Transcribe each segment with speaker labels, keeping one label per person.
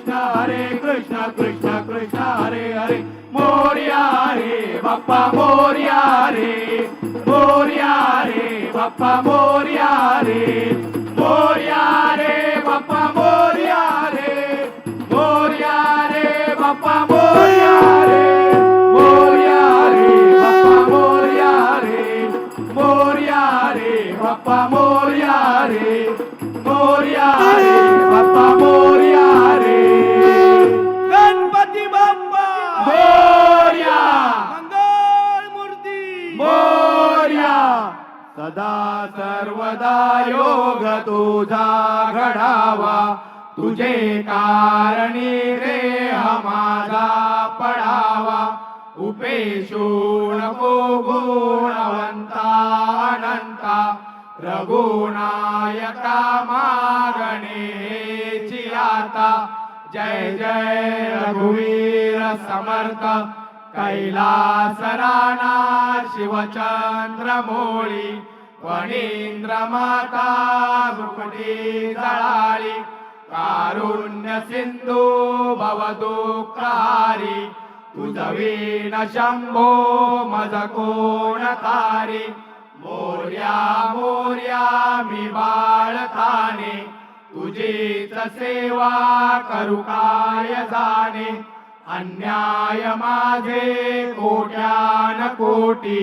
Speaker 1: कृष्ण हरे कृष्ण कृष्ण कृष्ण हरे हरे मोरया रे बाप्पा मोरया रे मोरया रे बाप्पा मोरया रे मोरया रे बाप्पा मोरया रे मोरया रे बाप्पा मोरया रे मोरया रे बाप्पा मोरया रे मोरया रे बाप्पा मोरया रे मोरया रे बाप्पा मोरया रे
Speaker 2: गणपती बाप्पा
Speaker 1: मोरया
Speaker 2: मंगल मूर्ती
Speaker 1: मोरया सदा सर्वदा योग तुझा घडावा तुझे कारणी देह माझा पडावा उपेशू नको गुणवंता अनंता रघुनायका मागणेची आता जय जय रघुवीर समर्थ कैलास राणा शिवचंद्र मोळी फणींद्र माता मुकुटी जळाळी कारुण्य सिंधू भवदुःखहारी तुझवीन शंभो मज कोण तारी मोरया मोरया मी बाळताने तुझीच सेवा करू काय जाणे अन्याय माझे कोट्यान कोटी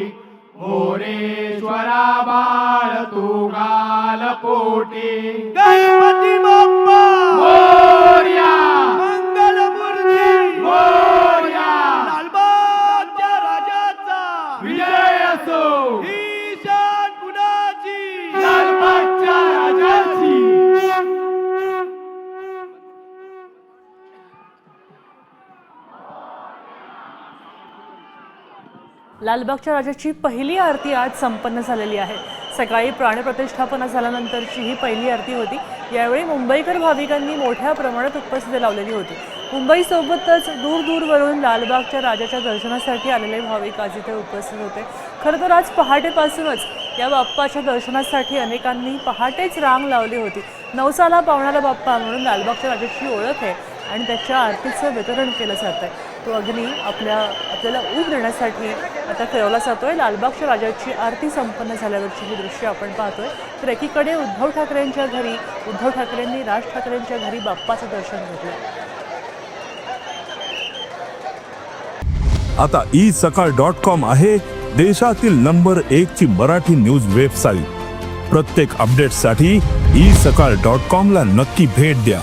Speaker 1: मोरेश्वरा बाळ तू गाल पोटी
Speaker 2: गणपती बाप्पा
Speaker 1: मोरया
Speaker 2: मंगल मूर्ती
Speaker 1: मोरया
Speaker 2: लालबागच्या राजाचा
Speaker 1: विजय असो
Speaker 2: ही शान कुणाची
Speaker 1: लालबागच्या राजाची
Speaker 3: लालबागच्या राजाची पहिली आरती आज संपन्न झालेली आहे। सकाळी प्राणप्रतिष्ठापना झाल्यानंतरची ही पहिली आरती होती। यावेळी मुंबईकर भाविकांनी मोठ्या प्रमाणात उपस्थिती लावलेली होती। मुंबईसोबतच दूरवरून लालबागच्या राजाच्या दर्शनासाठी आलेले भाविक आज इथे उपस्थित होते। खरं तर आज पहाटेपासूनच या बाप्पाच्या दर्शनासाठी अनेकांनी पहाटेच रांग लावली होती। नवसाला पावणारा बाप्पा म्हणून लालबागच्या राजाची ओळख आहे आणि त्याच्या आरतीचं वितरण केलं जात आहे। तो अग्नी आपल्याला ऊब देण्यासाठी आता फिरवला जातोय। लालबागच्या राजाची आरती संपन्न झाल्यावरची ही दृश्य आपण पाहतोय। तर एकीकडे उद्धव ठाकरेंच्या घरी उद्धव ठाकरेंनी राज ठाकरेंच्या घरी बाप्पाचं दर्शन घेतलं।
Speaker 4: आता isakal.com आहे देशातील नंबर 1 ची मराठी न्यूज वेबसाईट। प्रत्येक अपडेटसाठी isakal.com ला नक्की भेट द्या।